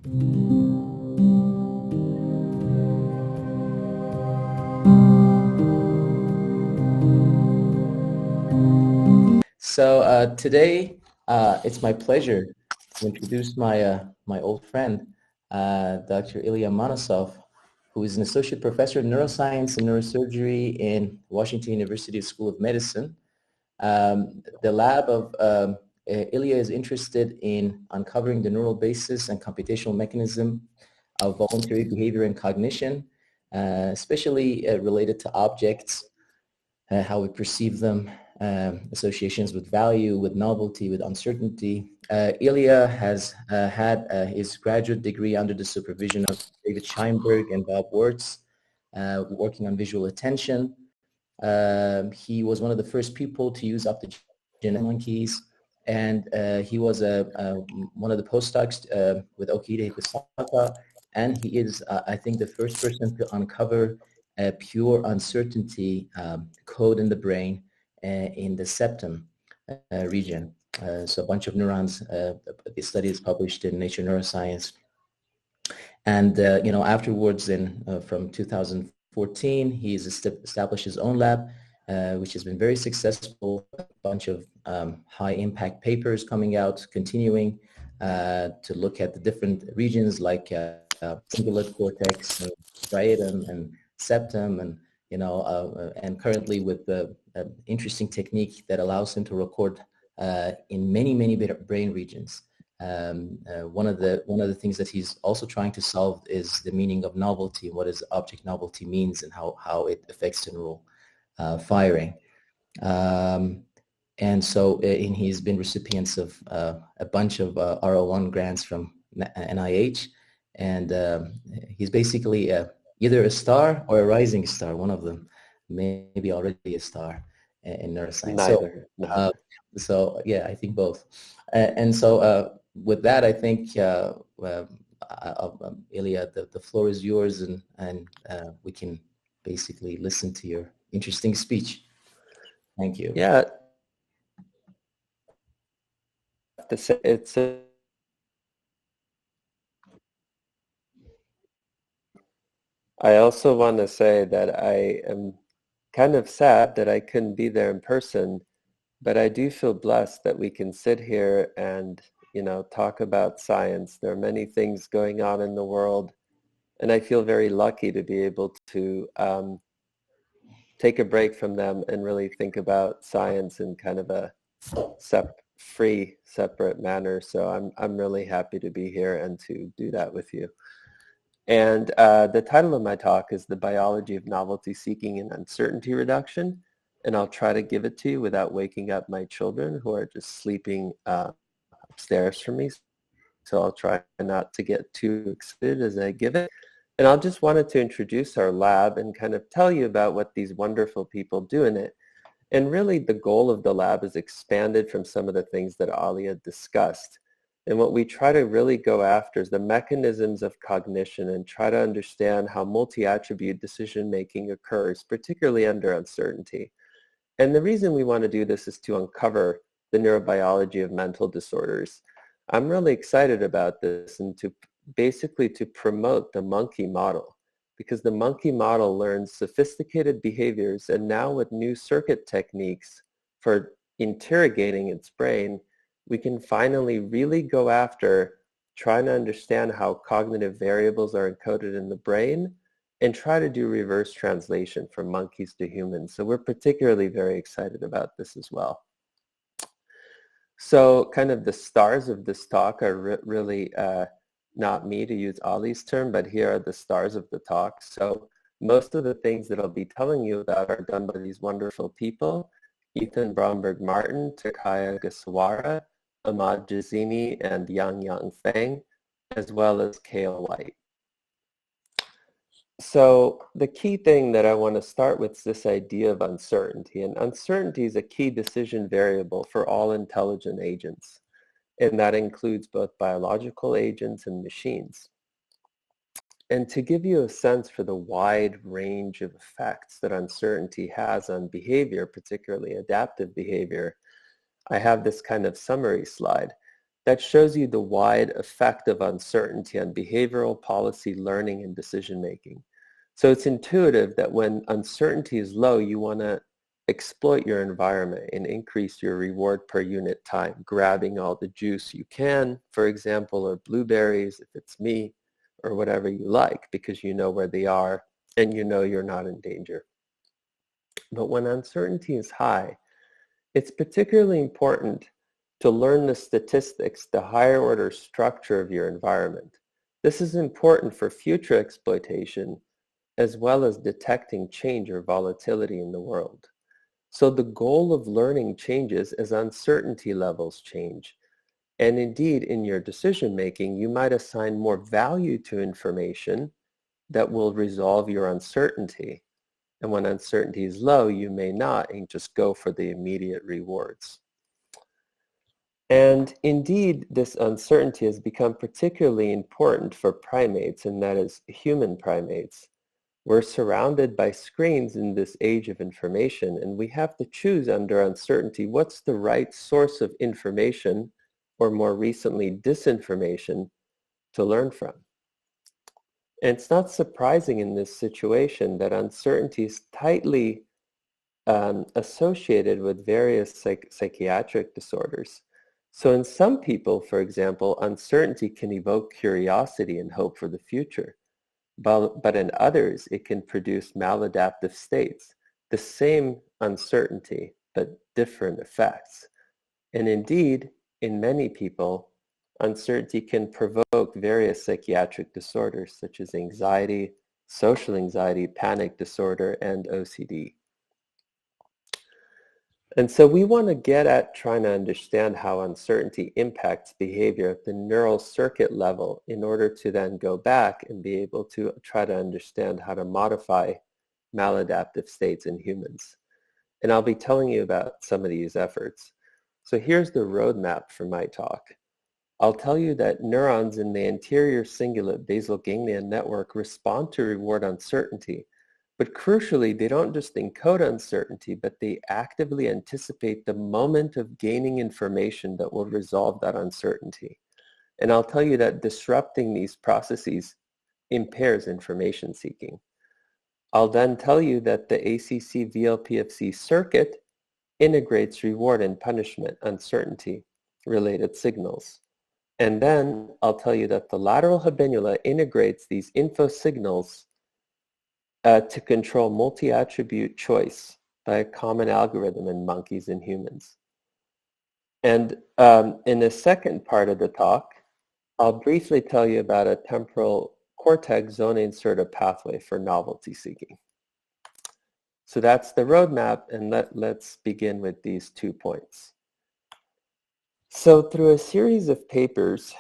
So today, it's my pleasure to introduce my old friend, Dr. Ilya Monosov, who is an associate professor of neuroscience and neurosurgery in Washington University School of Medicine. The lab of Ilya is interested in uncovering the neural basis and computational mechanism of voluntary behavior and cognition, especially related to objects, how we perceive them, associations with value, with novelty, with uncertainty. Ilya has had his graduate degree under the supervision of David Scheinberg and Bob Wertz, working on visual attention. He was one of the first people to use optogenetic monkeys, and he was one of the postdocs with Okita Hikosaka, and he is, I think, the first person to uncover a pure uncertainty code in the brain in the septum region. So a bunch of neurons. The study is published in Nature Neuroscience. And afterwards, from 2014, he's established his own lab, which has been very successful. A bunch of high-impact papers coming out, continuing to look at the different regions like cingulate cortex, and striatum, and septum, and currently with the interesting technique that allows him to record in many brain regions. One of the things that he's also trying to solve is the meaning of novelty, what is object novelty means, and how it affects the neural firing. And he's been recipients of a bunch of R01 grants from NIH, and he's basically either a star or a rising star, one of them, maybe already a star in neuroscience. Neither. So yeah, I think both. With that, I think, Ilya, the floor is yours, and we can basically listen to your interesting speech. Thank you. Yeah. I also want to say that I am kind of sad that I couldn't be there in person, but I do feel blessed that we can sit here and, talk about science. There are many things going on in the world, and I feel very lucky to be able to take a break from them and really think about science in kind of a separate manner. So I'm really happy to be here and to do that with you. And the title of my talk is The Biology of Novelty Seeking and Uncertainty Reduction. And I'll try to give it to you without waking up my children who are just sleeping upstairs from me. So I'll try not to get too excited as I give it. And I just wanted to introduce our lab and kind of tell you about what these wonderful people do in it. And really the goal of the lab is expanded from some of the things that Ilya discussed. And what we try to really go after is the mechanisms of cognition and try to understand how multi-attribute decision-making occurs, particularly under uncertainty. And the reason we want to do this is to uncover the neurobiology of mental disorders. I'm really excited about this and to basically to promote the monkey model, because the monkey model learns sophisticated behaviors, and now with new circuit techniques for interrogating its brain, we can finally really go after trying to understand how cognitive variables are encoded in the brain and try to do reverse translation from monkeys to humans. So we're particularly very excited about this as well. So kind of the stars of this talk are really not me, to use Ali's term, but here are the stars of the talk. So most of the things that I'll be telling you about are done by these wonderful people: Ethan Bromberg-Martin, Takaya Gasawara, Ahmad Jazimi, and Yang Feng, as well as Kale White. So the key thing that I want to start with is this idea of uncertainty. And uncertainty is a key decision variable for all intelligent agents. And that includes both biological agents and machines. And to give you a sense for the wide range of effects that uncertainty has on behavior, particularly adaptive behavior, I have this kind of summary slide. that shows you the wide effect of uncertainty on behavioral, policy, learning, and decision-making. So it's intuitive that when uncertainty is low, you want to exploit your environment and increase your reward per unit time, grabbing all the juice you can, for example, or blueberries if it's me, or whatever you like, because you know where they are and you know you're not in danger. But when uncertainty is high, it's particularly important to learn the statistics, the higher order structure of your environment. This is important for future exploitation as well as detecting change or volatility in the world. So the goal of learning changes as uncertainty levels change. And indeed, in your decision making, you might assign more value to information that will resolve your uncertainty. And when uncertainty is low, you may not and just go for the immediate rewards. And indeed, this uncertainty has become particularly important for primates, and that is human primates. We're surrounded by screens in this age of information, and we have to choose under uncertainty what's the right source of information, or more recently, disinformation, to learn from. And it's not surprising in this situation that uncertainty is tightly associated with various psychiatric disorders. So in some people, for example, uncertainty can evoke curiosity and hope for the future. But in others, it can produce maladaptive states, the same uncertainty, but different effects. And indeed, in many people, uncertainty can provoke various psychiatric disorders such as anxiety, social anxiety, panic disorder, and OCD. And so we want to get at trying to understand how uncertainty impacts behavior at the neural circuit level in order to then go back and be able to try to understand how to modify maladaptive states in humans. And I'll be telling you about some of these efforts. So here's the roadmap for my talk. I'll tell you that neurons in the anterior cingulate basal ganglia network respond to reward uncertainty. But crucially, they don't just encode uncertainty, but they actively anticipate the moment of gaining information that will resolve that uncertainty. And I'll tell you that disrupting these processes impairs information seeking. I'll then tell you that the ACC VLPFC circuit integrates reward and punishment uncertainty related signals. And then I'll tell you that the lateral habenula integrates these info signals to control multi-attribute choice by a common algorithm in monkeys and humans. And in the second part of the talk, I'll briefly tell you about a temporal cortex zone insertive pathway for novelty seeking. So that's the roadmap, and let's begin with these 2 points. So through a series of papers,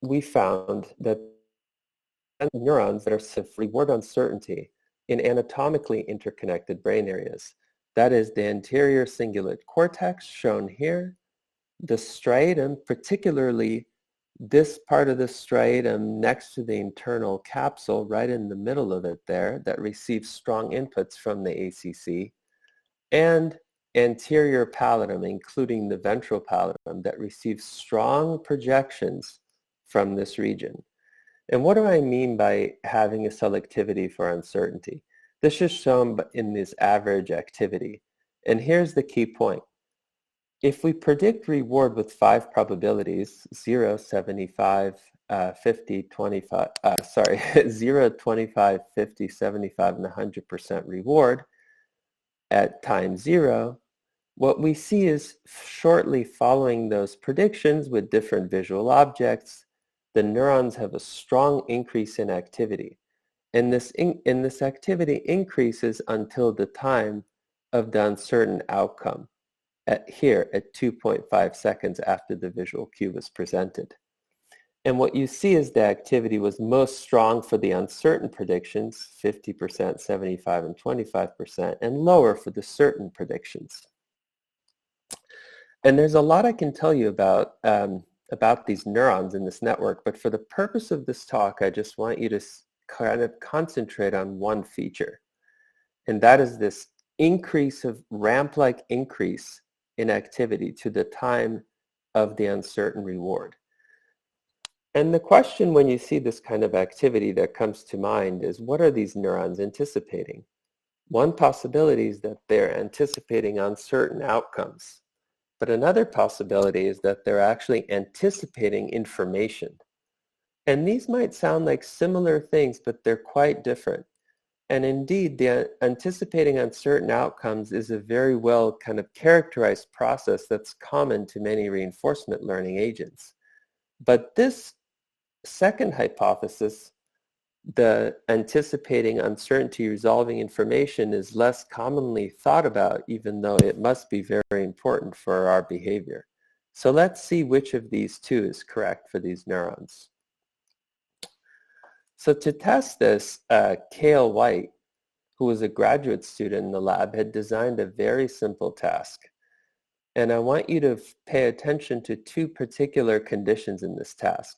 we found that neurons that are reward uncertainty in anatomically interconnected brain areas. That is the anterior cingulate cortex shown here, the striatum, particularly this part of the striatum next to the internal capsule right in the middle of it there that receives strong inputs from the ACC, and anterior pallidum, including the ventral pallidum that receives strong projections from this region. And what do I mean by having a selectivity for uncertainty? This is shown in this average activity. And here's the key point. If we predict reward with 5 probabilities, 0, 75, 50, 25, 0, 25, 50, 75, and 100% reward at time 0, what we see is shortly following those predictions with different visual objects, the neurons have a strong increase in activity. And this activity increases until the time of the uncertain outcome here at 2.5 seconds after the visual cue was presented. And what you see is the activity was most strong for the uncertain predictions, 50%, 75, and 25%, and lower for the certain predictions. And there's a lot I can tell you about these neurons in this network, but for the purpose of this talk, I just want you to kind of concentrate on one feature. And that is this increase of ramp-like increase in activity to the time of the uncertain reward. And the question when you see this kind of activity that comes to mind is, what are these neurons anticipating? One possibility is that they're anticipating uncertain outcomes. But another possibility is that they're actually anticipating information. And these might sound like similar things, but they're quite different. And indeed, the anticipating uncertain outcomes is a very well kind of characterized process that's common to many reinforcement learning agents. But this second hypothesis, the anticipating uncertainty resolving information, is less commonly thought about, even though it must be very important for our behavior. So let's see which of these two is correct for these neurons. So to test this, Cale White, who was a graduate student in the lab, had designed a very simple task. And I want you to pay attention to two particular conditions in this task.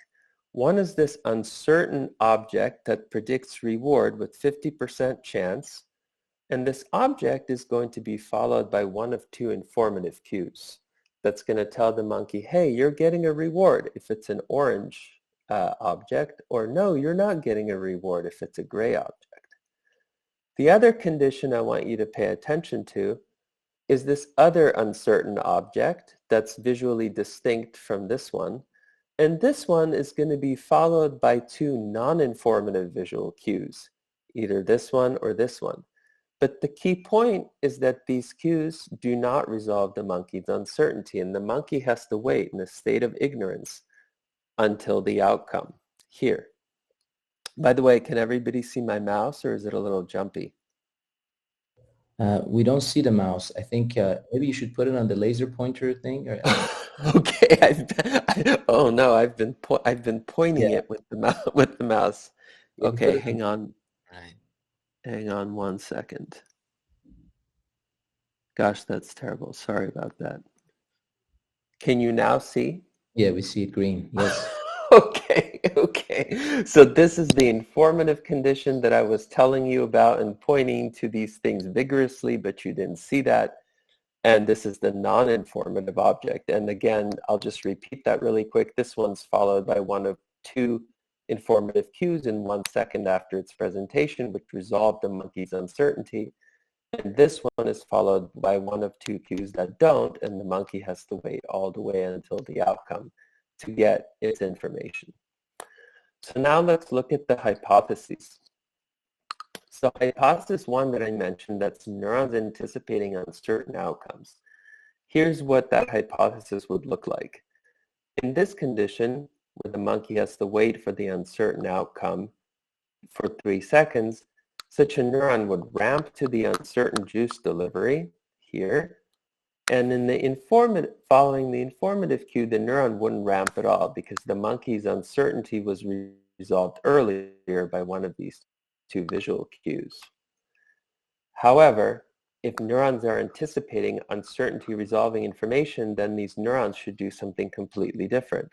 One is this uncertain object that predicts reward with 50% chance. And this object is going to be followed by one of two informative cues that's going to tell the monkey, hey, you're getting a reward if it's an orange object, or no, you're not getting a reward if it's a gray object. The other condition I want you to pay attention to is this other uncertain object that's visually distinct from this one. And this one is going to be followed by two non-informative visual cues, either this one or this one. But the key point is that these cues do not resolve the monkey's uncertainty, and the monkey has to wait in a state of ignorance until the outcome here. By the way, can everybody see my mouse, or is it a little jumpy? We don't see the mouse. I think maybe you should put it on the laser pointer thing. Or, Okay. Oh no, I've been pointing yeah, it with the mouse. you put Okay, it hang on. right. Hang on 1 second. Gosh, that's terrible. Sorry about that. Can you now see? Yeah, we see it green. Yes. Okay. So this is the informative condition that I was telling you about and pointing to these things vigorously, but you didn't see that. And this is the non-informative object. And again, I'll just repeat that really quick. This one's followed by one of two informative cues in 1 second after its presentation, which resolve the monkey's uncertainty. And this one is followed by one of two cues that don't, and the monkey has to wait all the way until the outcome to get its information. So now let's look at the hypotheses. So hypothesis one that I mentioned, that's neurons anticipating uncertain outcomes. Here's what that hypothesis would look like. In this condition, where the monkey has to wait for the uncertain outcome for 3 seconds, such a neuron would ramp to the uncertain juice delivery here. And in the following the informative cue, the neuron wouldn't ramp at all because the monkey's uncertainty was resolved earlier by one of these two visual cues. However, if neurons are anticipating uncertainty resolving information, then these neurons should do something completely different.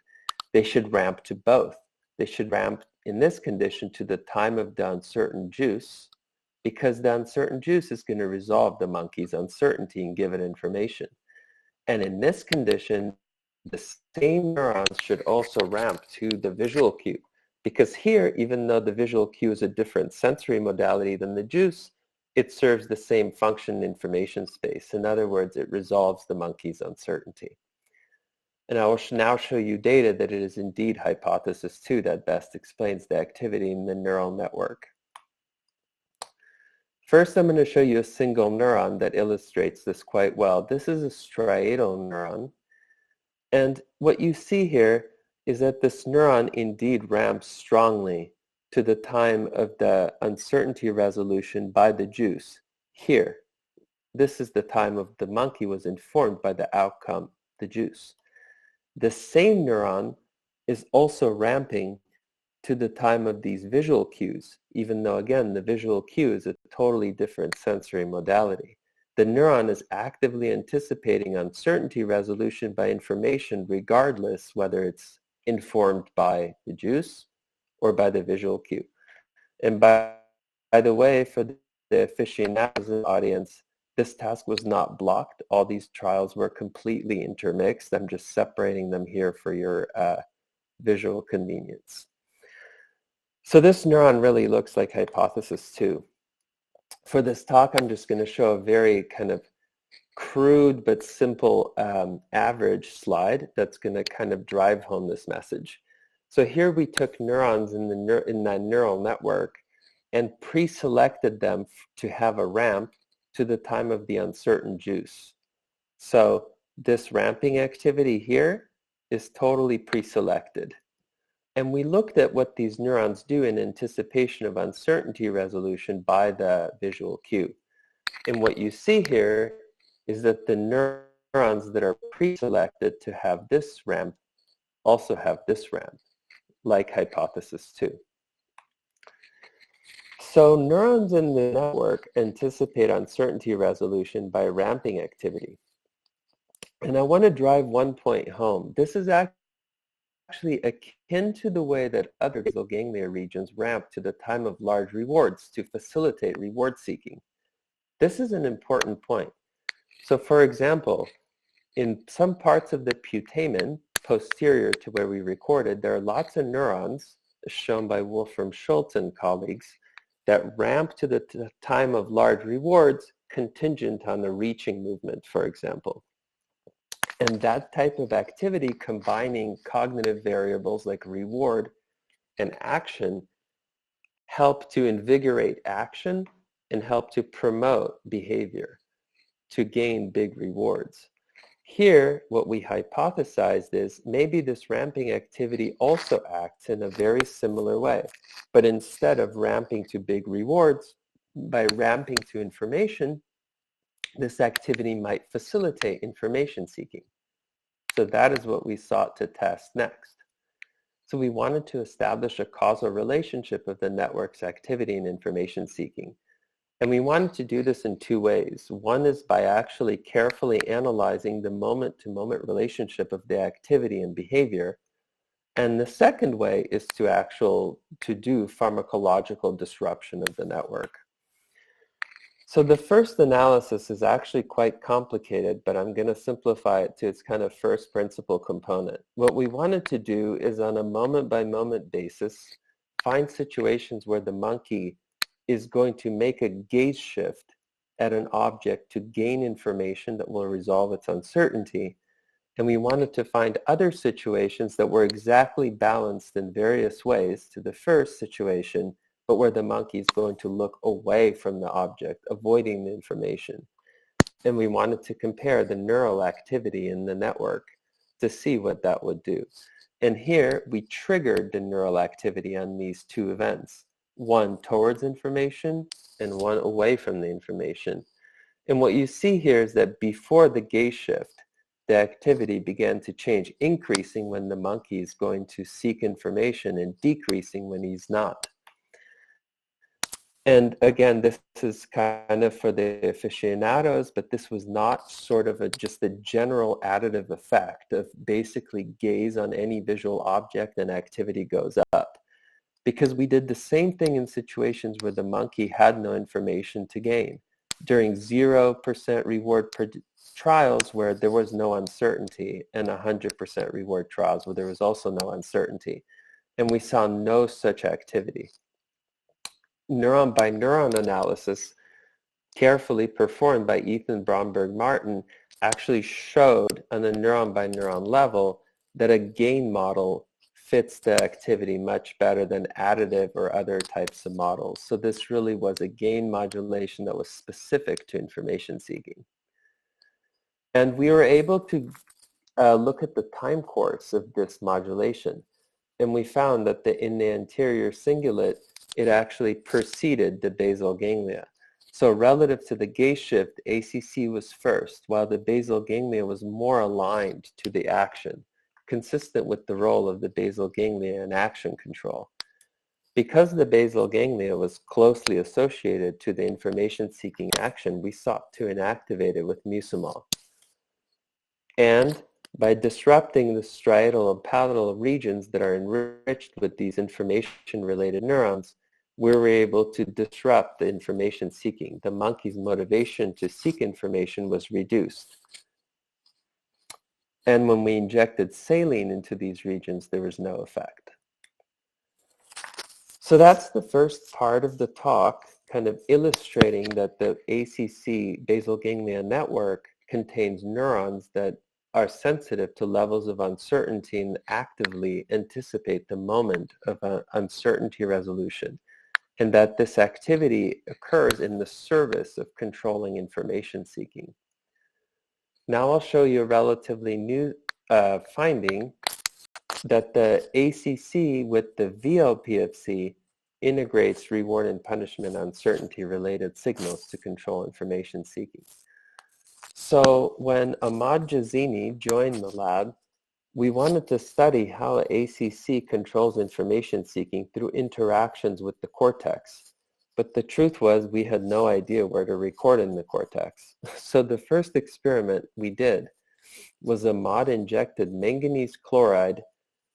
They should ramp to both. They should ramp in this condition to the time of the uncertain juice, because the uncertain juice is going to resolve the monkey's uncertainty and give it information. And in this condition, the same neurons should also ramp to the visual cue, because here, even though the visual cue is a different sensory modality than the juice, it serves the same function in information space. In other words, it resolves the monkey's uncertainty. And I will now show you data that it is indeed hypothesis 2 that best explains the activity in the neural network. First, I'm going to show you a single neuron that illustrates this quite well. This is a striatal neuron. And what you see here is that this neuron indeed ramps strongly to the time of the uncertainty resolution by the juice. Here, this is the time of the monkey was informed by the outcome, the juice. The same neuron is also ramping to the time of these visual cues, even though, again, the visual cue is a totally different sensory modality. The neuron is actively anticipating uncertainty resolution by information regardless whether it's informed by the juice or by the visual cue. And by the way, for the aficionados audience, This task was not blocked. All these trials were completely intermixed. I'm just separating them here for your visual convenience. So this neuron really looks like hypothesis 2. For this talk, I'm just going to show a very kind of crude but simple average slide that's going to kind of drive home this message. So here we took neurons in that neural network and pre-selected them to have a ramp to the time of the uncertain juice. So this ramping activity here is totally pre-selected. And we looked at what these neurons do in anticipation of uncertainty resolution by the visual cue. And what you see here is that the neurons that are pre-selected to have this ramp also have this ramp, like hypothesis 2. So neurons in the network anticipate uncertainty resolution by ramping activity. And I want to drive one point home. This is actually akin to the way that other basal ganglia regions ramp to the time of large rewards to facilitate reward seeking. This is an important point. So for example, in some parts of the putamen, posterior to where we recorded, there are lots of neurons, as shown by Wolfram Schultz and colleagues, that ramp to the time of large rewards contingent on the reaching movement, for example. And that type of activity, combining cognitive variables like reward and action, help to invigorate action and help to promote behavior to gain big rewards. Here, what we hypothesized is maybe this ramping activity also acts in a very similar way, but instead of ramping to big rewards, by ramping to information, this activity might facilitate information seeking. So that is what we sought to test next. So we wanted to establish a causal relationship of the network's activity and information seeking. And we wanted to do this in two ways. One is by actually carefully analyzing the moment-to-moment relationship of the activity and behavior. And the second way is to do pharmacological disruption of the network. So the first analysis is actually quite complicated, but I'm going to simplify it to its kind of first principle component. What we wanted to do is on a moment-by-moment basis, find situations where the monkey is going to make a gaze shift at an object to gain information that will resolve its uncertainty. And we wanted to find other situations that were exactly balanced in various ways to the first situation, but where the monkey is going to look away from the object, avoiding the information. And we wanted to compare the neural activity in the network to see what that would do. And here we triggered the neural activity on these two events, one towards information and one away from the information. And what you see here is that before the gaze shift, the activity began to change, increasing when the monkey is going to seek information and decreasing when he's not. And again, this is kind of for the aficionados, but this was not sort of just a general additive effect of basically gaze on any visual object and activity goes up. Because we did the same thing in situations where the monkey had no information to gain. During 0% reward trials where there was no uncertainty and 100% reward trials where there was also no uncertainty. And we saw no such activity. Neuron by neuron analysis, carefully performed by Ethan Bromberg-Martin, actually showed on a neuron by neuron level that a gain model fits the activity much better than additive or other types of models. So this really was a gain modulation that was specific to information seeking. And we were able to look at the time course of this modulation. And we found that in the anterior cingulate, it actually preceded the basal ganglia. So relative to the gaze shift, ACC was first, while the basal ganglia was more aligned to the action, consistent with the role of the basal ganglia in action control. Because the basal ganglia was closely associated to the information-seeking action, we sought to inactivate it with mucimol. And by disrupting the striatal and palatal regions that are enriched with these information-related neurons, we were able to disrupt the information seeking. The monkey's motivation to seek information was reduced. And when we injected saline into these regions, there was no effect. So that's the first part of the talk, kind of illustrating that the ACC, basal ganglia network, contains neurons that are sensitive to levels of uncertainty and actively anticipate the moment of uncertainty resolution, and that this activity occurs in the service of controlling information seeking. Now I'll show you a relatively new finding that the ACC with the VLPFC integrates reward and punishment uncertainty related signals to control information seeking. So when Ahmad Jazini joined the lab, we wanted to study how ACC controls information seeking through interactions with the cortex. But the truth was we had no idea where to record in the cortex. So the first experiment we did was Ahmad injected manganese chloride,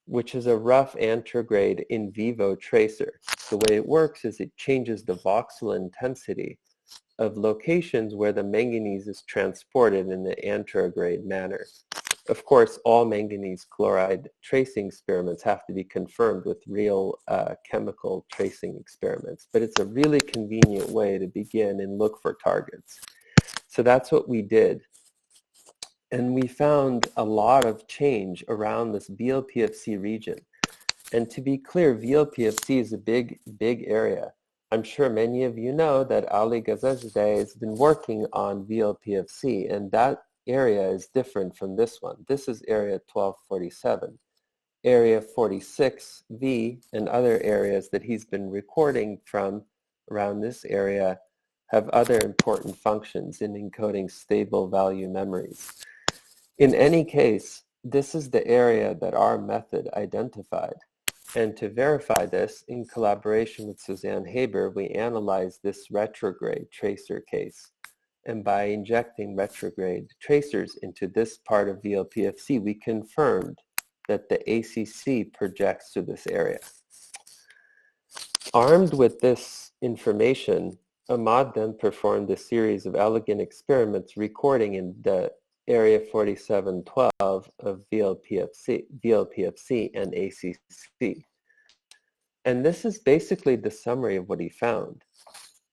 which is a rough anterograde in vivo tracer. The way it works is it changes the voxel intensity of locations where the manganese is transported in the anterograde manner. Of course, all manganese chloride tracing experiments have to be confirmed with real chemical tracing experiments, but it's a really convenient way to begin and look for targets. So that's what we did. And we found a lot of change around this VLPFC region. And to be clear, VLPFC is a big area. I'm sure many of you know that Ali Ghazazadeh has been working on VLPFC, and that area is different from this one. This is area 1247. Area 46V and other areas that he's been recording from around this area have other important functions in encoding stable value memories. In any case, this is the area that our method identified. And to verify this, in collaboration with Suzanne Haber, we analyzed this retrograde tracer case. And by injecting retrograde tracers into this part of VLPFC, we confirmed that the ACC projects to this area. Armed with this information, Ahmad then performed a series of elegant experiments recording in the area 4712 of VLPFC and ACC. And this is basically the summary of what he found.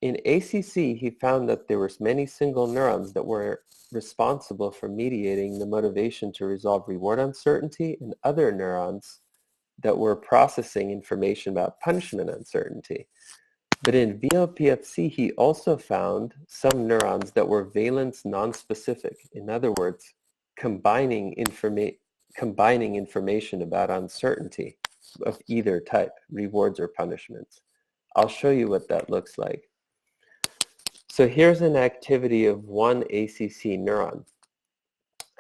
In ACC, he found that there were many single neurons that were responsible for mediating the motivation to resolve reward uncertainty, and other neurons that were processing information about punishment uncertainty. But in VLPFC, he also found some neurons that were valence nonspecific. In other words, combining information about uncertainty of either type, rewards or punishments. I'll show you what that looks like. So here's an activity of one ACC neuron.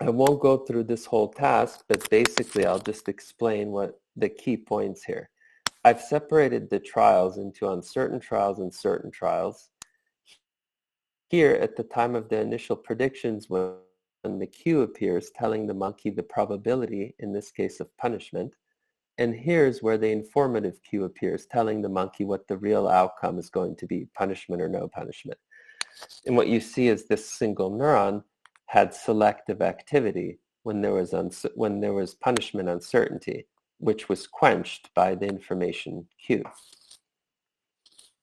I won't go through this whole task, but basically I'll just explain what the key points here. I've separated the trials into uncertain trials and certain trials. Here, at the time of the initial predictions, when the cue appears telling the monkey the probability, in this case of punishment, and here's where the informative cue appears telling the monkey what the real outcome is going to be, punishment or no punishment. And what you see is this single neuron had selective activity when there was punishment uncertainty, which was quenched by the information cue.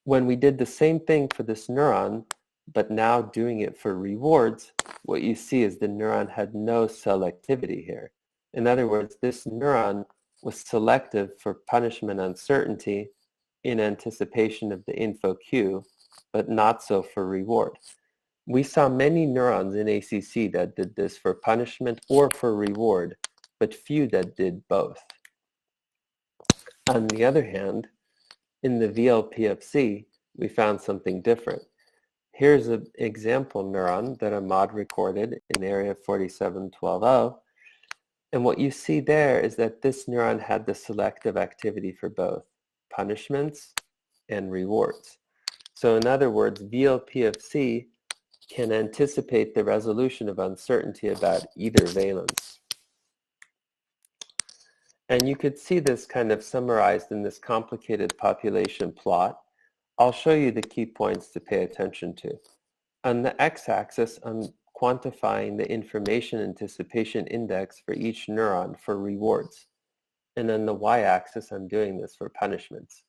When we did the same thing for this neuron, but now doing it for rewards, what you see is the neuron had no selectivity here. In other words, this neuron was selective for punishment uncertainty in anticipation of the info cue, but not so for reward. We saw many neurons in ACC that did this for punishment or for reward, but few that did both. On the other hand, in the VLPFC, we found something different. Here's an example neuron that Ahmad recorded in area 4712O. And what you see there is that this neuron had the selective activity for both punishments and rewards. So in other words, VLPFC can anticipate the resolution of uncertainty about either valence. And you could see this kind of summarized in this complicated population plot. I'll show you the key points to pay attention to. On the x-axis, I'm quantifying the information anticipation index for each neuron for rewards. And on the y-axis, I'm doing this for punishments.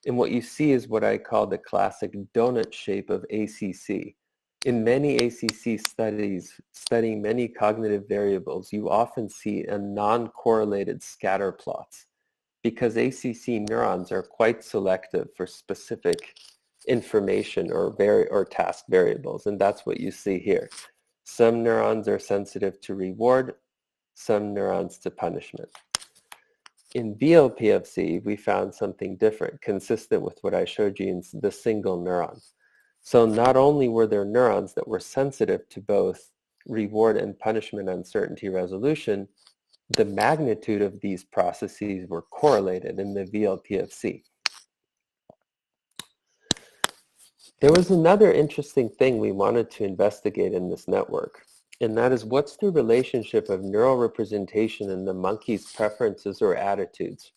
And what you see is what I call the classic donut shape of ACC. In many ACC studies studying many cognitive variables, you often see a non-correlated scatter plots because ACC neurons are quite selective for specific information or task variables, and that's what you see here. Some neurons are sensitive to reward, some neurons to punishment. In VLPFC, we found something different, consistent with what I showed you in the single neuron. So not only were there neurons that were sensitive to both reward and punishment uncertainty resolution, the magnitude of these processes were correlated in the VLPFC. There was another interesting thing we wanted to investigate in this network, and that is what's the relationship of neural representation in the monkey's preferences or attitudes.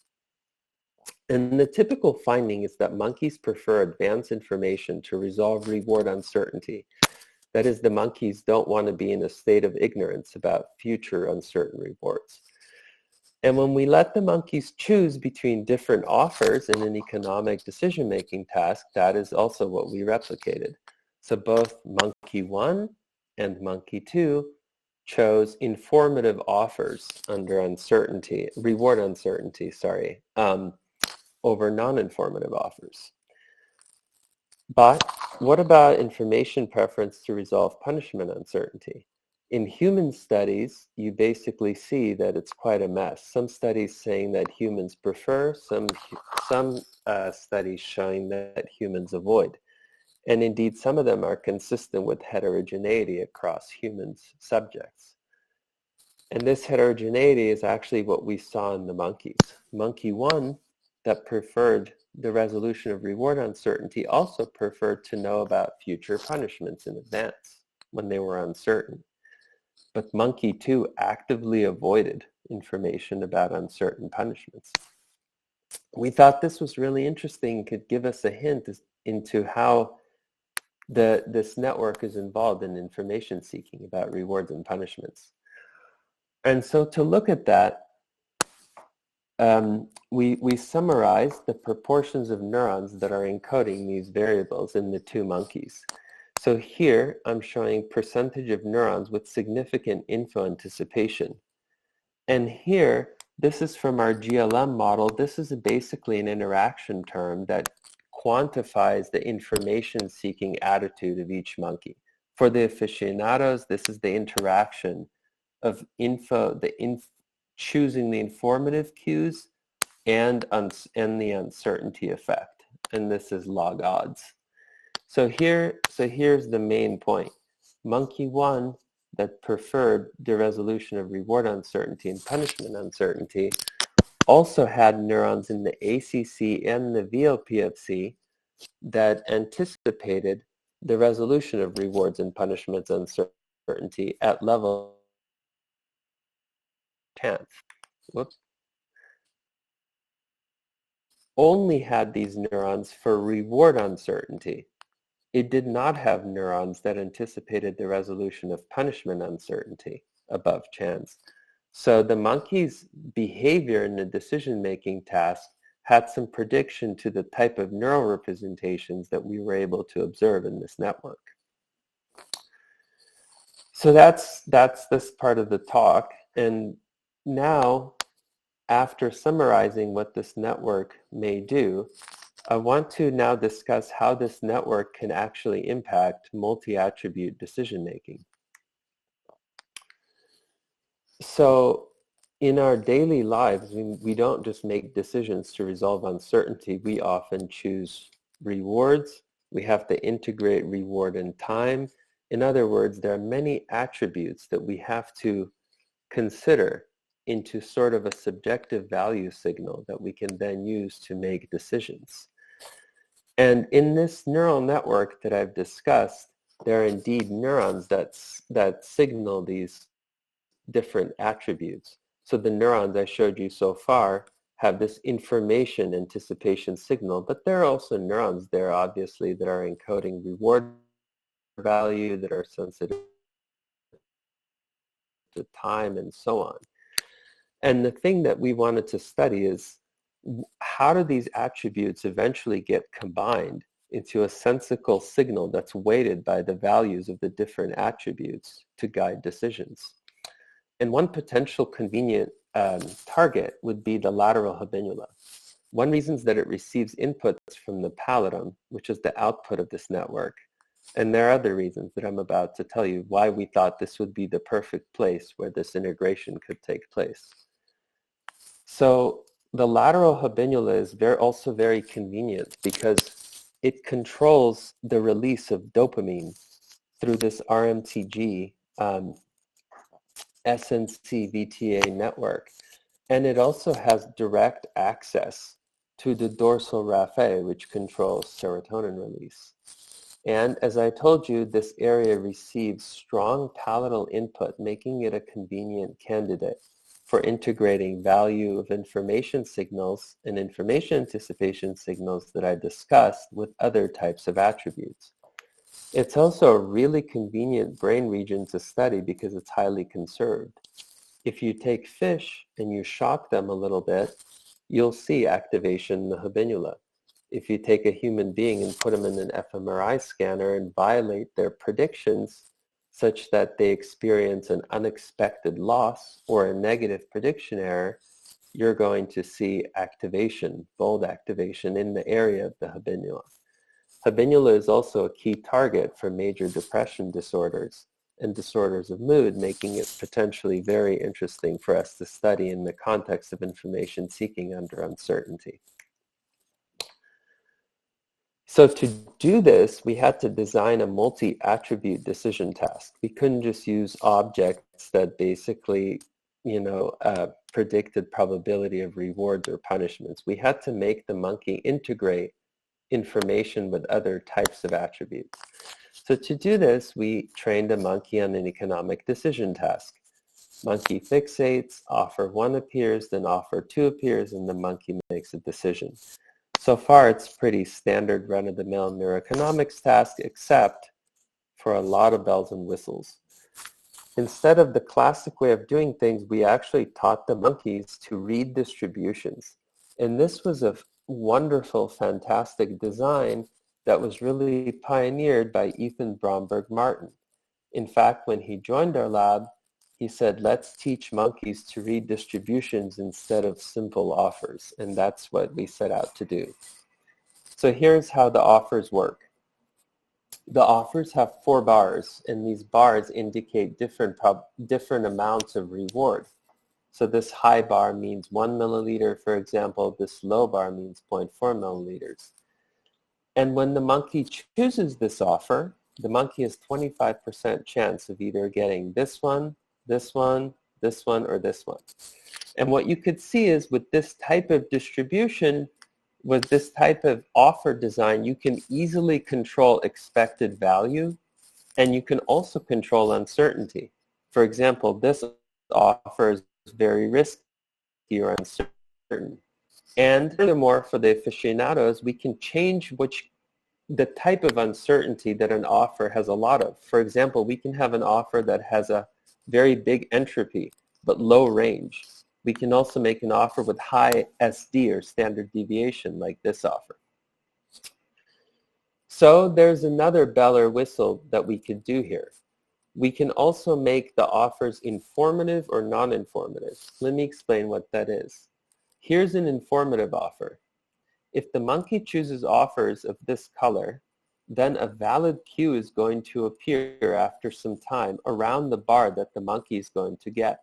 And the typical finding is that monkeys prefer advanced information to resolve reward uncertainty. That is, the monkeys don't want to be in a state of ignorance about future uncertain rewards. And when we let the monkeys choose between different offers in an economic decision-making task, that is also what we replicated. So both monkey 1 and monkey 2 chose informative offers under uncertainty, reward uncertainty, over non-informative offers. But what about information preference to resolve punishment uncertainty? In human studies, you basically see that it's quite a mess. Some studies saying that humans prefer, some studies showing that humans avoid. And indeed, some of them are consistent with heterogeneity across humans subjects. And this heterogeneity is actually what we saw in the monkeys. Monkey 1 that preferred the resolution of reward uncertainty also preferred to know about future punishments in advance when they were uncertain. But monkey 2 actively avoided information about uncertain punishments. We thought this was really interesting, could give us a hint into how this network is involved in information seeking about rewards and punishments. And so to look at that, we summarized the proportions of neurons that are encoding these variables in the two monkeys. So here I'm showing percentage of neurons with significant info anticipation. And here, this is from our GLM model. This is basically an interaction term that quantifies the information-seeking attitude of each monkey. For the aficionados, this is the interaction of choosing the informative cues and the uncertainty effect. And this is log odds. So here's the main point. Monkey 1 that preferred the resolution of reward uncertainty and punishment uncertainty also had neurons in the ACC and the VLPFC that anticipated the resolution of rewards and punishments uncertainty at level 10th. Whoops. Only had these neurons for reward uncertainty. It did not have neurons that anticipated the resolution of punishment uncertainty above chance. So the monkey's behavior in the decision-making task had some prediction to the type of neural representations that we were able to observe in this network. So that's this part of the talk. And now, after summarizing what this network may do, I want to now discuss how this network can actually impact multi-attribute decision-making. So in our daily lives, we don't just make decisions to resolve uncertainty. We often choose rewards. We have to integrate reward and time. In other words, there are many attributes that we have to consider into sort of a subjective value signal that we can then use to make decisions. And in this neural network that I've discussed, there are indeed neurons that signal these different attributes. So the neurons I showed you so far have this information anticipation signal, but there are also neurons there, obviously, that are encoding reward value, that are sensitive to time, and so on. And the thing that we wanted to study is how do these attributes eventually get combined into a sensical signal that's weighted by the values of the different attributes to guide decisions. And one potential convenient target would be the lateral habenula. One reason is that it receives inputs from the pallidum, which is the output of this network. And there are other reasons that I'm about to tell you why we thought this would be the perfect place where this integration could take place. So the lateral habenula is also very convenient because it controls the release of dopamine through this RMTG SNC VTA network. And it also has direct access to the dorsal raphe, which controls serotonin release. And as I told you, this area receives strong palatal input, making it a convenient candidate for integrating value of information signals and information anticipation signals that I discussed with other types of attributes. It's also a really convenient brain region to study because it's highly conserved. If you take fish and you shock them a little bit, you'll see activation in the habenula. If you take a human being and put them in an fMRI scanner and violate their predictions such that they experience an unexpected loss or a negative prediction error, you're going to see activation, bold activation in the area of the habenula. Habenula is also a key target for major depression disorders and disorders of mood, making it potentially very interesting for us to study in the context of information seeking under uncertainty. So to do this, we had to design a multi-attribute decision task. We couldn't just use objects that basically, predicted probability of rewards or punishments. We had to make the monkey integrate information with other types of attributes. So to do this, we trained a monkey on an economic decision task. Monkey fixates, offer 1 appears, then offer 2 appears, and the monkey makes a decision. So far, it's pretty standard run-of-the-mill neuroeconomics task, except for a lot of bells and whistles. Instead of the classic way of doing things, we actually taught the monkeys to read distributions. And this was a wonderful, fantastic design that was really pioneered by Ethan Bromberg Martin. In fact, when he joined our lab, he said, let's teach monkeys to read distributions instead of simple offers. And that's what we set out to do. So here's how the offers work. The offers have 4 bars, and these bars indicate different amounts of reward. So this high bar means 1 milliliter, for example. This low bar means 0.4 milliliters. And when the monkey chooses this offer, the monkey has 25% chance of either getting this one, this one, this one, or this one. And what you could see is with this type of distribution, with this type of offer design, you can easily control expected value, and you can also control uncertainty. For example, this offer is very risky or uncertain. And furthermore, for the aficionados, we can change the type of uncertainty that an offer has a lot of. For example, we can have an offer that has a very big entropy but low range. We can also make an offer with high SD or standard deviation like this offer. So there's another bell or whistle that we could do here. We can also make the offers informative or non-informative. Let me explain what that is. Here's an informative offer. If the monkey chooses offers of this color, then a valid cue is going to appear after some time around the bar that the monkey is going to get.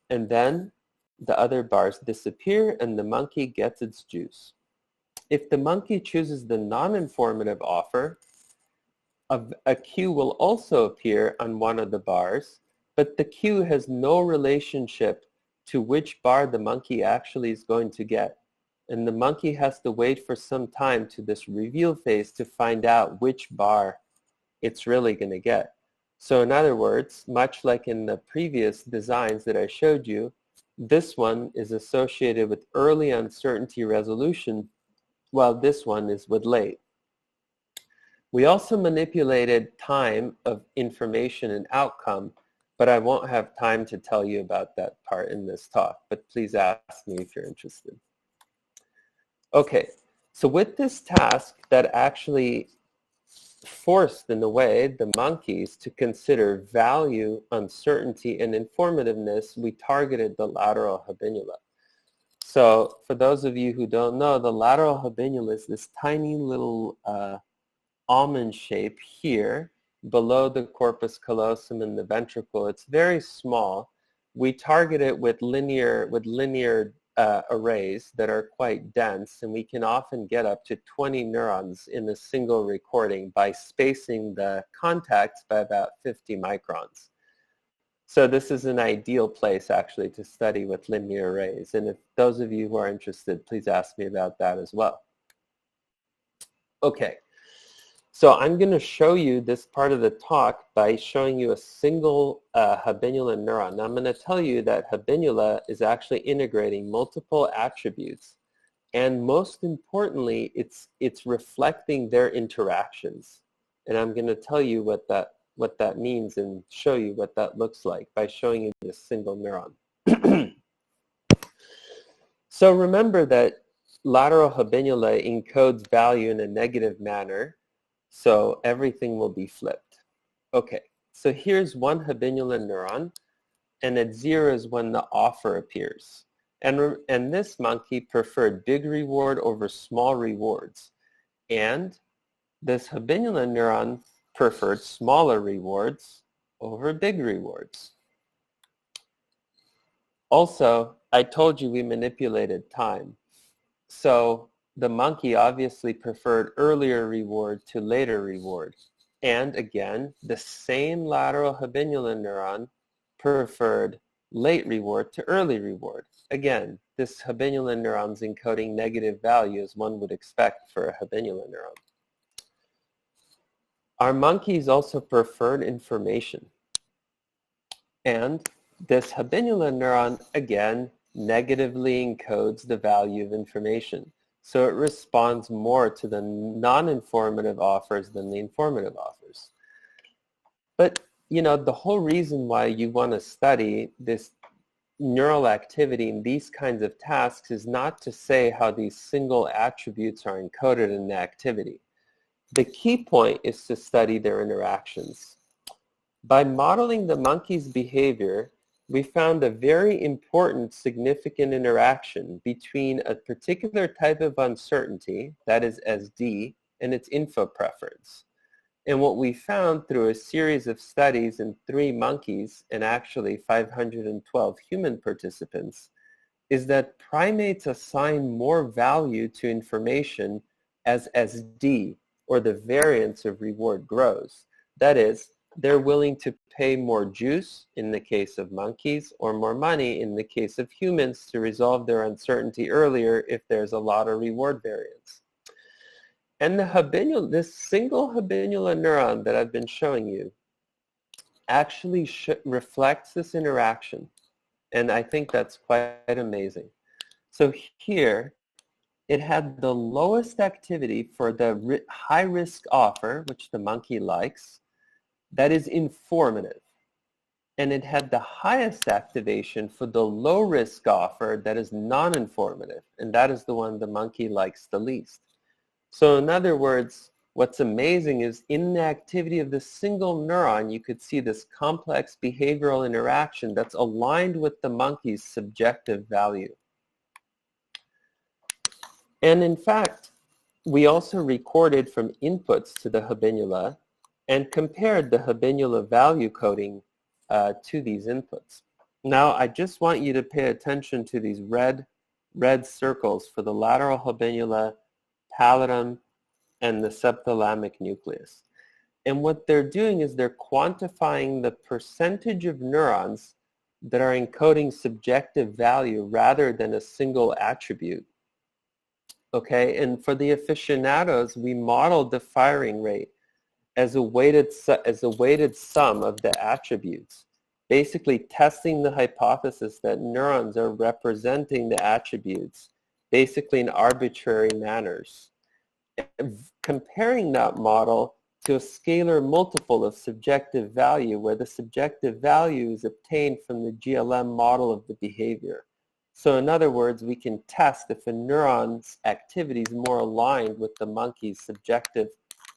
And then the other bars disappear and the monkey gets its juice. If the monkey chooses the non-informative offer, a cue will also appear on one of the bars, but the cue has no relationship to which bar the monkey actually is going to get. And the monkey has to wait for some time to this reveal phase to find out which bar it's really going to get. So in other words, much like in the previous designs that I showed you, This one is associated with early uncertainty resolution, while this one is with late. We also manipulated time of information and outcome, but I won't have time to tell you about that part in this talk, but please ask me if you're interested. Okay, so with this task that actually forced, in a way, the monkeys to consider value, uncertainty, and informativeness, we targeted the lateral habenula. So for those of you who don't know, the lateral habenula is this tiny little almond shape here below the corpus callosum and the ventricle. It's very small. We target it with linear arrays that are quite dense, and we can often get up to 20 neurons in a single recording by spacing the contacts by about 50 microns. So this is an ideal place actually to study with linear arrays. And if those of you who are interested, please ask me about that as well. Okay. So I'm going to show you this part of the talk by showing you a single habenula neuron. Now I'm going to tell you that habenula is actually integrating multiple attributes, and most importantly, it's reflecting their interactions. And I'm going to tell you what that means and show you what that looks like by showing you this single neuron. So remember that lateral habenula encodes value in a negative manner. So everything will be flipped. Okay, so here's one habenula neuron, and at 0 is when the offer appears. And this monkey preferred big reward over small rewards. And this habenula neuron preferred smaller rewards over big rewards. Also, I told you we manipulated time. So the monkey obviously preferred earlier reward to later reward. And again, the same lateral habenula neuron preferred late reward to early reward. Again, this habenula neuron's encoding negative value as one would expect for a habenula neuron. Our monkeys also preferred information. And this habenula neuron, again, negatively encodes the value of information. So it responds more to the non-informative offers than the informative offers. But, you know, the whole reason why you want to study this neural activity in these kinds of tasks is not to say how these single attributes are encoded in the activity. The key point is to study their interactions. By modeling the monkey's behavior, we found a very important significant interaction between a particular type of uncertainty, that is SD, and its info preference. And what we found through a series of studies in 3 monkeys and actually 512 human participants is that primates assign more value to information as SD, or the variance of reward grows. That is, they're willing to pay more juice in the case of monkeys or more money in the case of humans to resolve their uncertainty earlier if there's a lot of reward variance. And this single habenula neuron that I've been showing you actually reflects this interaction. And I think that's quite amazing. So here, it had the lowest activity for the high-risk offer, which the monkey likes, that is informative. And it had the highest activation for the low-risk offer that is non-informative, and that is the one the monkey likes the least. So in other words, what's amazing is in the activity of this single neuron, you could see this complex behavioral interaction that's aligned with the monkey's subjective value. And in fact, we also recorded from inputs to the habenula and compared the habenula value coding to these inputs. Now, I just want you to pay attention to these red circles for the lateral habenula, pallidum, and the subthalamic nucleus. And what they're doing is they're quantifying the percentage of neurons that are encoding subjective value rather than a single attribute. Okay, and for the aficionados, we modeled the firing rate as a weighted sum of the attributes. basically testing the hypothesis that neurons are representing the attributes basically in arbitrary manners. And comparing that model to a scalar multiple of subjective value, where the subjective value is obtained from the GLM model of the behavior. So in other words, we can test if a neuron's activity is more aligned with the monkey's subjective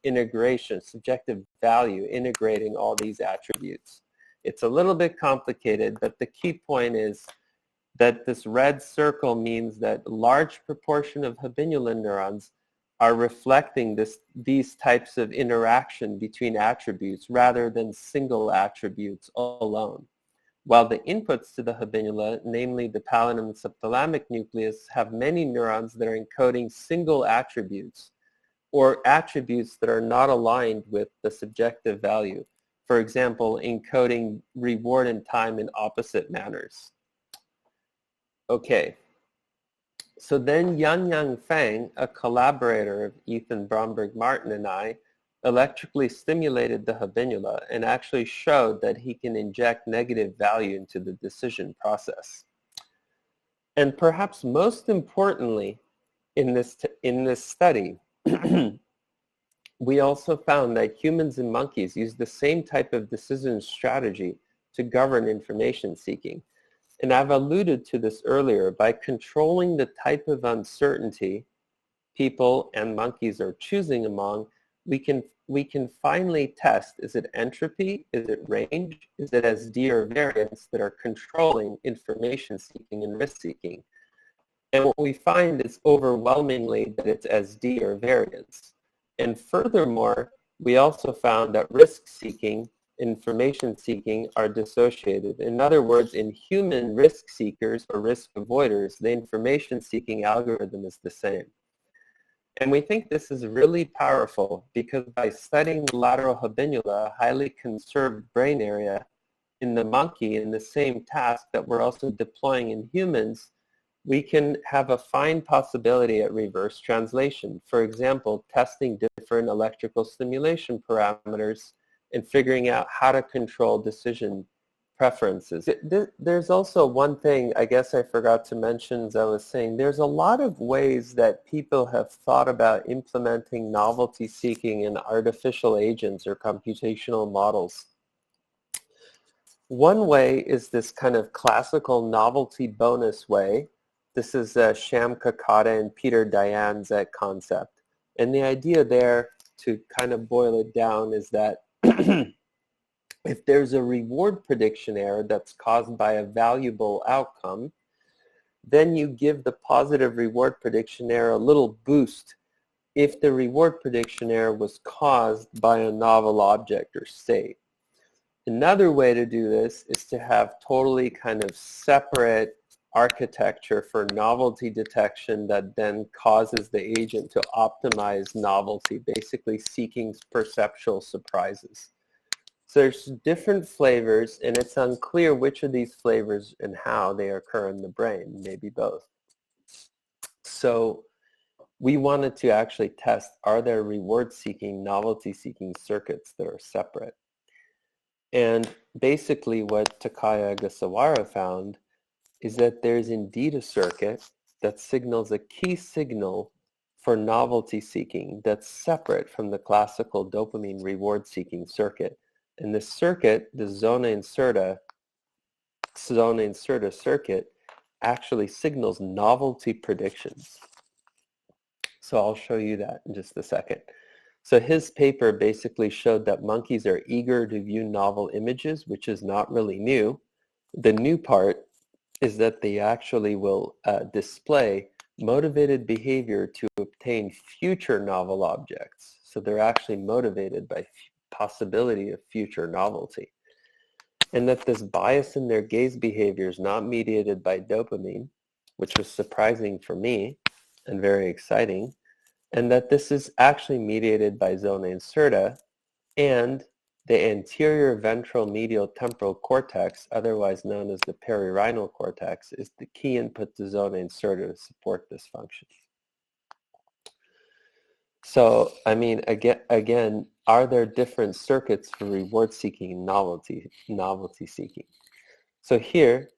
integration, subjective value, integrating all these attributes. It's a little bit complicated, but the key point is that this red circle means that a large proportion of habenulin neurons are reflecting these types of interaction between attributes rather than single attributes alone. While the inputs to the habenula, namely the pallid and subthalamic nucleus, have many neurons that are encoding single attributes or attributes that are not aligned with the subjective value. For example, encoding reward and time in opposite manners. Okay. So then Yang Feng, a collaborator of Ethan Bromberg-Martin and I, electrically stimulated the habenula and actually showed that he can inject negative value into the decision process. And perhaps most importantly in this study, we also found that humans and monkeys use the same type of decision strategy to govern information seeking. And I've alluded to this earlier. By controlling the type of uncertainty people and monkeys are choosing among, we can finally test, is it entropy, is it range, is it SD or variance that are controlling information seeking and risk seeking. And what we find is overwhelmingly that it's SD or variance. And furthermore, we also found that risk seeking, information seeking are dissociated. In other words, in human risk seekers or risk avoiders, the information seeking algorithm is the same. And we think this is really powerful because by studying the lateral habenula, a highly conserved brain area in the monkey in the same task that we're also deploying in humans, we can have a fine possibility at reverse translation. For example, testing different electrical stimulation parameters and figuring out how to control decision preferences. There's also one thing I guess I forgot to mention as I was saying. There's a lot of ways that people have thought about implementing novelty seeking in artificial agents or computational models. One way is this kind of classical novelty bonus way. This is Sham Kakata and Peter Dian's concept. And the idea there, to kind of boil it down, is that if there's a reward prediction error that's caused by a valuable outcome, then you give the positive reward prediction error a little boost if the reward prediction error was caused by a novel object or state. Another way to do this is to have totally kind of separate architecture for novelty detection that then causes the agent to optimize novelty, basically seeking perceptual surprises. So there's different flavors, and it's unclear which of these flavors and how they occur in the brain, maybe both. So we wanted to actually test, are there reward-seeking, novelty-seeking circuits that are separate? And basically what Takaya Ogasawara found is that there's indeed a circuit that signals a key signal for novelty seeking that's separate from the classical dopamine reward seeking circuit. And this circuit, the zona incerta circuit, actually signals novelty predictions. So I'll show you that in just a second. So his paper basically showed that monkeys are eager to view novel images, which is not really new. The new part is that they actually will display motivated behavior to obtain future novel objects. So they're actually motivated by possibility of future novelty. And that this bias in their gaze behavior is not mediated by dopamine, which was surprising for me and very exciting, and that this is actually mediated by zona incerta, and the anterior ventral medial temporal cortex, otherwise known as the perirhinal cortex, is the key input to zona incerta to support this function. So, I mean, again, are there different circuits for reward seeking and novelty seeking? So here,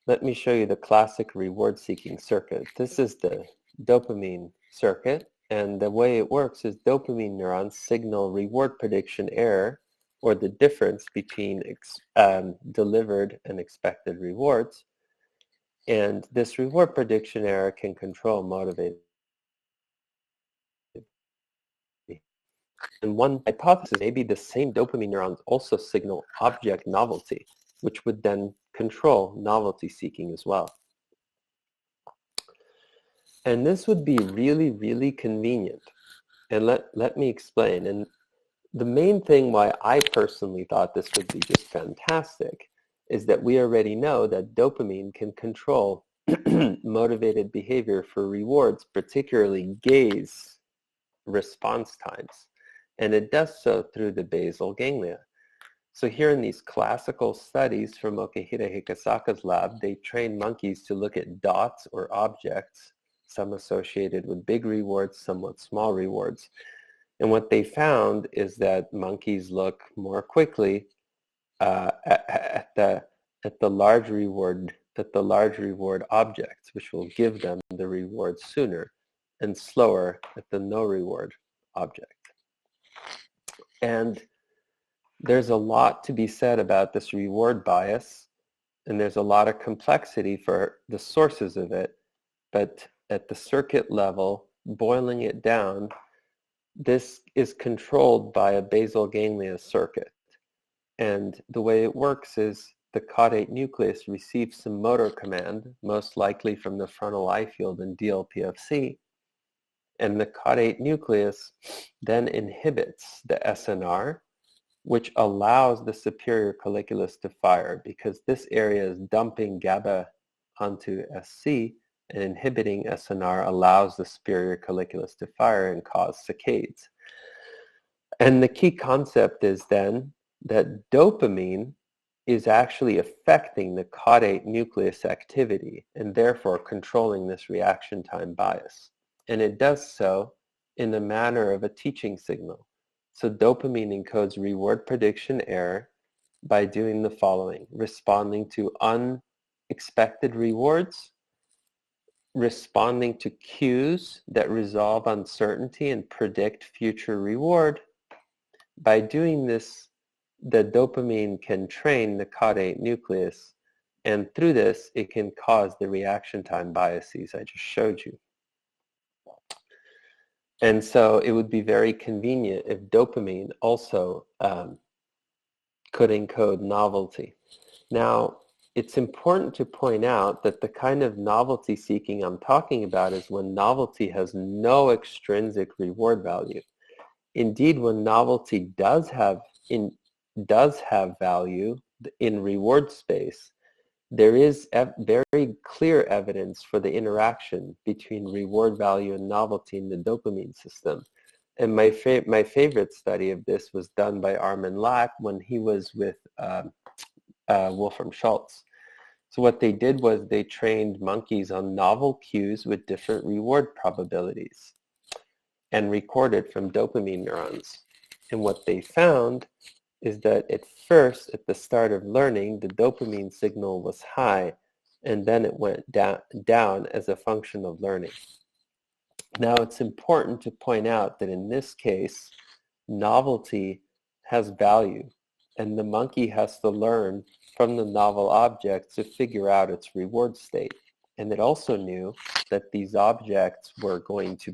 let me show you the classic reward-seeking circuit. This is the dopamine circuit, and the way it works is dopamine neurons signal reward prediction error, or the difference between delivered and expected rewards. And this reward prediction error can control motivated behavior. And one hypothesis, maybe the same dopamine neurons also signal object novelty, which would then control novelty seeking as well. And this would be really, really convenient. And let me explain. And the main thing why I personally thought this would be just fantastic is that we already know that dopamine can control motivated behavior for rewards, particularly gaze response times. And it does so through the basal ganglia. So here in these classical studies from Okehira Hikasaka's lab, they trained monkeys to look at dots or objects, some associated with big rewards, somewhat small rewards. And what they found is that monkeys look more quickly at the large reward objects, which will give them the reward sooner, and slower at the no reward object. And there's a lot to be said about this reward bias, and there's a lot of complexity for the sources of it. But at the circuit level, boiling it down, this is controlled by a basal ganglia circuit. And the way it works is the caudate nucleus receives some motor command, most likely from the frontal eye field in DLPFC. And the caudate nucleus then inhibits the SNR, which allows the superior colliculus to fire, because this area is dumping GABA onto SC, and inhibiting SNR allows the superior colliculus to fire and cause saccades. And the key concept is then that dopamine is actually affecting the caudate nucleus activity and therefore controlling this reaction time bias. And it does so in the manner of a teaching signal. So dopamine encodes reward prediction error by doing the following: responding to unexpected rewards, responding to cues that resolve uncertainty and predict future reward. By doing this, the dopamine can train the caudate nucleus, and through this, it can cause the reaction time biases I just showed you. And so it would be very convenient if dopamine also could encode novelty. Now, it's important to point out that the kind of novelty seeking I'm talking about is when novelty has no extrinsic reward value. Indeed, when novelty does have value in reward space, there is very clear evidence for the interaction between reward value and novelty in the dopamine system. And my favorite study of this was done by Armin Lack when he was with Wolfram Schultz. So what they did was they trained monkeys on novel cues with different reward probabilities and recorded from dopamine neurons. And what they found is that at first, at the start of learning, the dopamine signal was high, and then it went down as a function of learning. Now, it's important to point out that in this case, novelty has value, and the monkey has to learn from the novel object to figure out its reward state. And it also knew that these objects were going to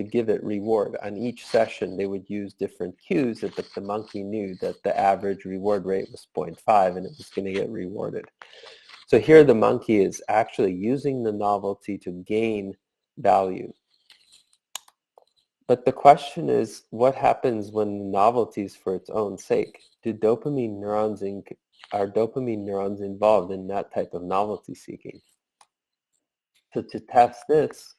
give it reward. On each session, they would use different cues, but the monkey knew that the average reward rate was 0.5 and it was going to get rewarded. So here the monkey is actually using the novelty to gain value. But the question is, what happens when the novelty is for its own sake? Are dopamine neurons involved in that type of novelty seeking? So to test this,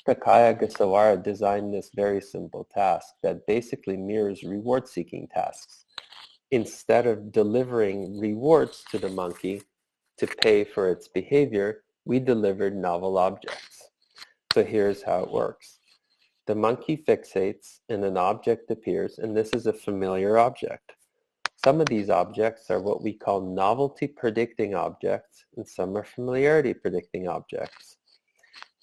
Takaya Gasawara designed this very simple task that basically mirrors reward-seeking tasks. Instead of delivering rewards to the monkey to pay for its behavior, we delivered novel objects. So here's how it works. The monkey fixates and an object appears, and this is a familiar object. Some of these objects are what we call novelty predicting objects, and some are familiarity predicting objects.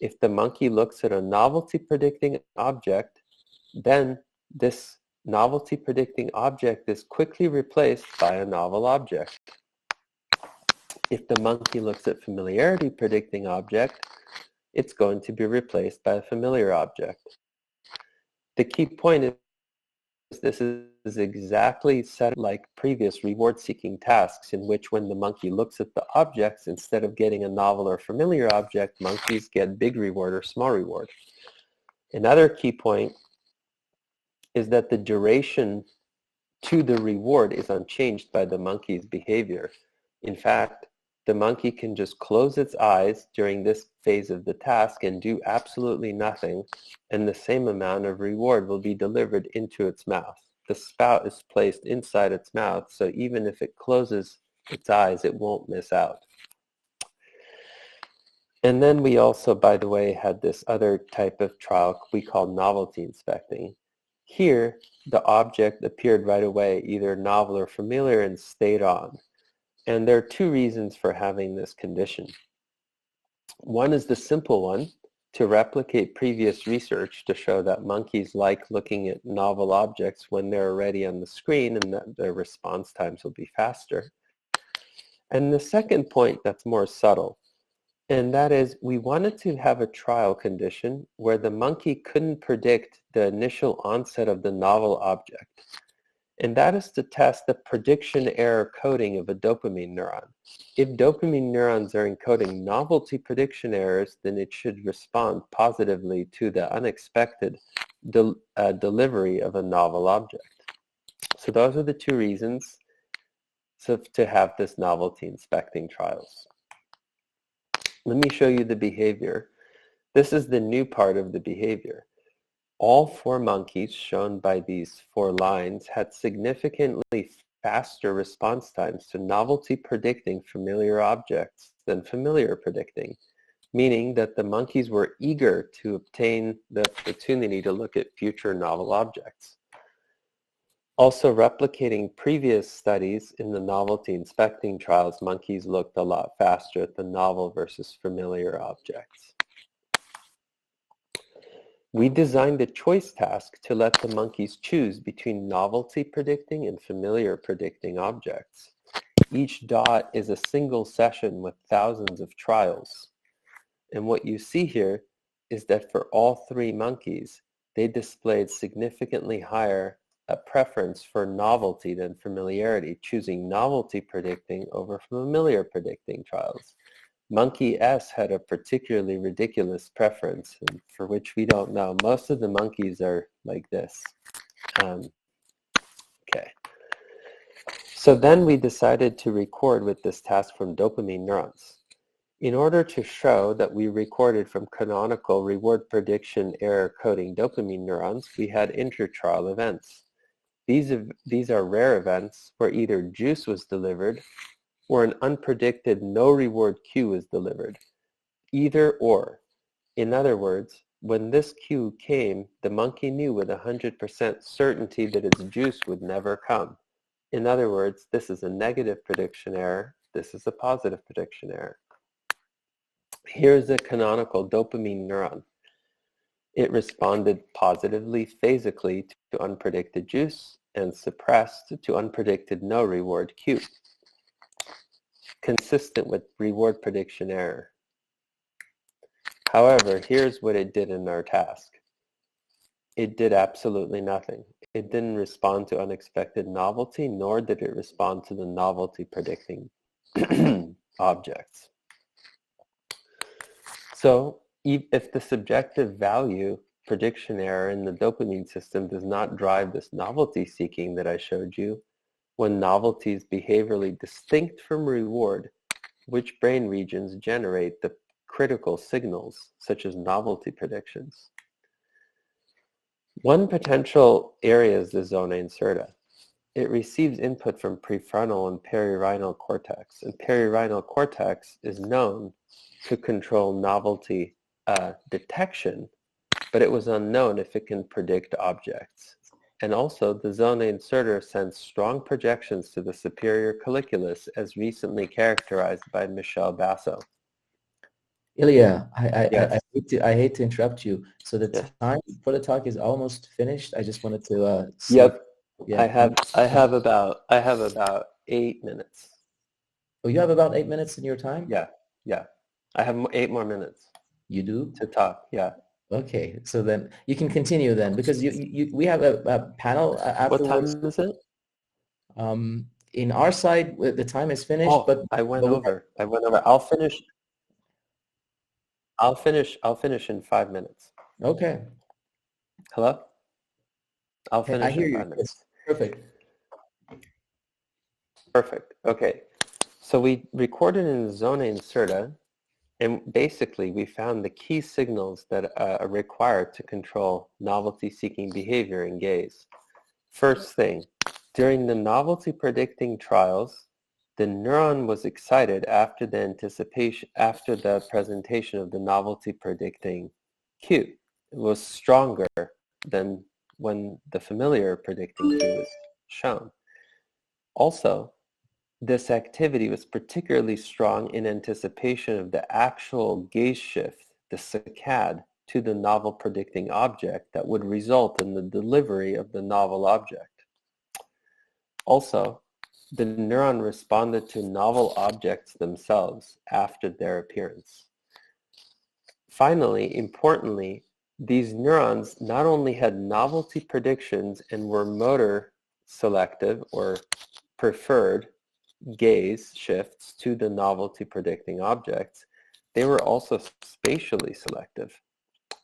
If the monkey looks at a novelty predicting object, then this novelty predicting object is quickly replaced by a novel object. If the monkey looks at familiarity predicting object, it's going to be replaced by a familiar object. The key point is this is exactly set like previous reward-seeking tasks in which when the monkey looks at the objects, instead of getting a novel or familiar object, monkeys get big reward or small reward. Another key point is that the duration to the reward is unchanged by the monkey's behavior. In fact, the monkey can just close its eyes during this phase of the task and do absolutely nothing, and the same amount of reward will be delivered into its mouth. The spout is placed inside its mouth, so even if it closes its eyes, it won't miss out. And then we also, by the way, had this other type of trial we call novelty inspecting. Here, the object appeared right away, either novel or familiar, and stayed on. And there are two reasons for having this condition. One is the simple one, to replicate previous research to show that monkeys like looking at novel objects when they're already on the screen and that their response times will be faster. And the second point that's more subtle, and that is we wanted to have a trial condition where the monkey couldn't predict the initial onset of the novel object. And that is to test the prediction error coding of a dopamine neuron. If dopamine neurons are encoding novelty prediction errors, then it should respond positively to the unexpected delivery of a novel object. So those are the two reasons to have this novelty inspecting trials. Let me show you the behavior. This is the new part of the behavior. All 4 monkeys shown by these 4 lines had significantly faster response times to novelty predicting familiar objects than familiar predicting, meaning that the monkeys were eager to obtain the opportunity to look at future novel objects. Also replicating previous studies in the novelty inspecting trials, monkeys looked a lot faster at the novel versus familiar objects. We designed a choice task to let the monkeys choose between novelty predicting and familiar predicting objects. Each dot is a single session with thousands of trials. And what you see here is that for all 3 monkeys, they displayed significantly higher preference for novelty than familiarity, choosing novelty predicting over familiar predicting trials. Monkey S had a particularly ridiculous preference, and for which we don't know. Most of the monkeys are like this. Okay. So then we decided to record with this task from dopamine neurons. In order to show that we recorded from canonical reward prediction error coding dopamine neurons, we had intertrial events. These are rare events where either juice was delivered or an unpredicted no reward cue is delivered. Either or. In other words, when this cue came, the monkey knew with 100% certainty that its juice would never come. In other words, this is a negative prediction error. This is a positive prediction error. Here's a canonical dopamine neuron. It responded positively phasically to unpredicted juice and suppressed to unpredicted no reward cue, consistent with reward prediction error. However, here's what it did in our task. It did absolutely nothing. It didn't respond to unexpected novelty, nor did it respond to the novelty predicting objects. So if the subjective value prediction error in the dopamine system does not drive this novelty seeking that I showed you, when novelty is behaviorally distinct from reward, which brain regions generate the critical signals, such as novelty predictions? One potential area is the zona incerta. It receives input from prefrontal and perirhinal cortex, and perirhinal cortex is known to control novelty detection, but it was unknown if it can predict objects. And also, the zona inserter sends strong projections to the superior colliculus as recently characterized by Michel Basso. Ilya, Yes, I hate to interrupt you. So the yes. time for the talk is almost finished. I just wanted to see. Yep. Yeah. I have about 8 minutes. Oh, you have about 8 minutes in your time? Yeah, yeah. I have 8 more minutes You do? to talk. Yeah. Okay. So then you can continue then because we have a panel What time afterwards. is it? In our side, the time is finished, Oh, I went we over. I went over. I'll finish in 5 minutes. okay. Hello? I'll I finish hear in you. five Yes. minutes. Perfect. Perfect. Okay. So we recorded in zona incerta, and basically we found the key signals that are required to control novelty-seeking behavior in gaze. First thing, during the novelty predicting trials, the neuron was excited after the presentation of the novelty predicting cue. It was stronger than when the familiar predicting cue was shown. Also, this activity was particularly strong in anticipation of the actual gaze shift, the saccade, to the novel predicting object that would result in the delivery of the novel object. Also, the neuron responded to novel objects themselves after their appearance. Finally, importantly, these neurons not only had novelty predictions and were motor selective or preferred gaze shifts to the novelty predicting objects, they were also spatially selective.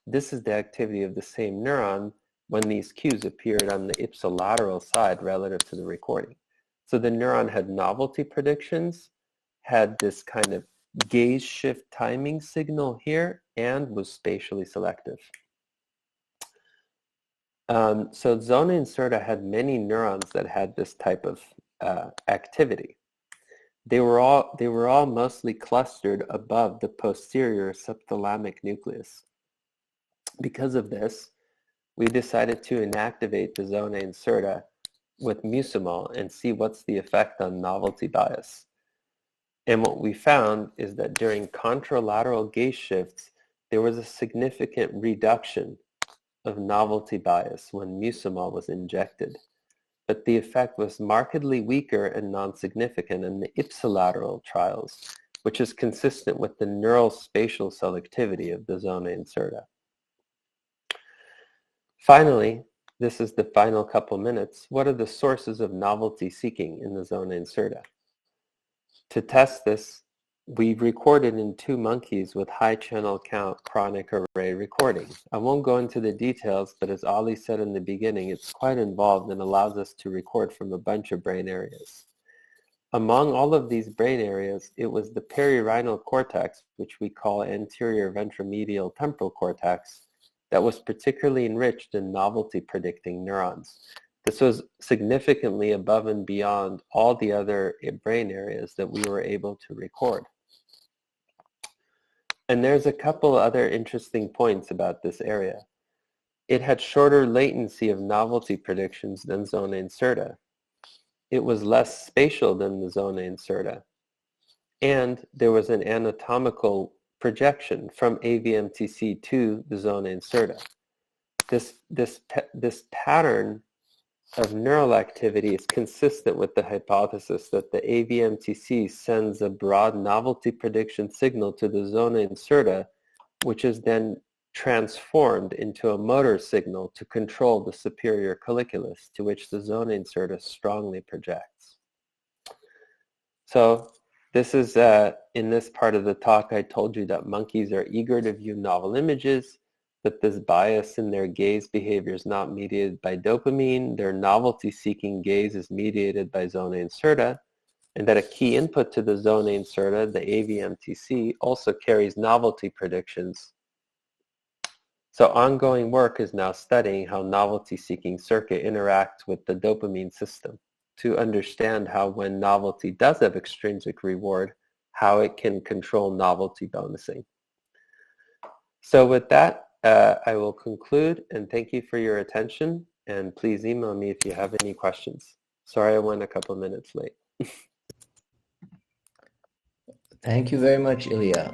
This is the activity of the same neuron when these cues appeared on the ipsilateral side relative to the recording. So the neuron had novelty predictions, had this kind of gaze shift timing signal here, and was spatially selective. So zona incerta had many neurons that had this type of activity. They were all mostly clustered above the posterior subthalamic nucleus. Because of this, we decided to inactivate the zona incerta with mucimol and see what's the effect on novelty bias. And what we found is that during contralateral gaze shifts, there was a significant reduction of novelty bias when mucimol was injected. But the effect was markedly weaker and non-significant in the ipsilateral trials, which is consistent with the neural spatial selectivity of the zona incerta. Finally, this is the final couple minutes, what are the sources of novelty seeking in the zona incerta? To test this, we recorded in 2 monkeys with high channel count chronic array recording. I won't go into the details, but as Ali said in the beginning, it's quite involved and allows us to record from a bunch of brain areas. Among all of these brain areas, it was the perirhinal cortex, which we call anterior ventromedial temporal cortex, that was particularly enriched in novelty predicting neurons. This was significantly above and beyond all the other brain areas that we were able to record. And there's a couple other interesting points about this area. It had shorter latency of novelty predictions than zona incerta. It was less spatial than the zona incerta. And there was an anatomical projection from AVMTC to the zona incerta. This pattern of neural activity is consistent with the hypothesis that the AVMTC sends a broad novelty prediction signal to the zona incerta, which is then transformed into a motor signal to control the superior colliculus, to which the zona incerta strongly projects. So this is, in this part of the talk, I told you that monkeys are eager to view novel images, that this bias in their gaze behavior is not mediated by dopamine, their novelty-seeking gaze is mediated by zona incerta, and that a key input to the zona incerta, the AVMTC, also carries novelty predictions. So ongoing work is now studying how novelty-seeking circuit interacts with the dopamine system to understand how when novelty does have extrinsic reward, how it can control novelty bonusing. So with that, I will conclude and thank you for your attention. And please email me if you have any questions. Sorry I went a couple minutes late. Thank you very much, Ilya.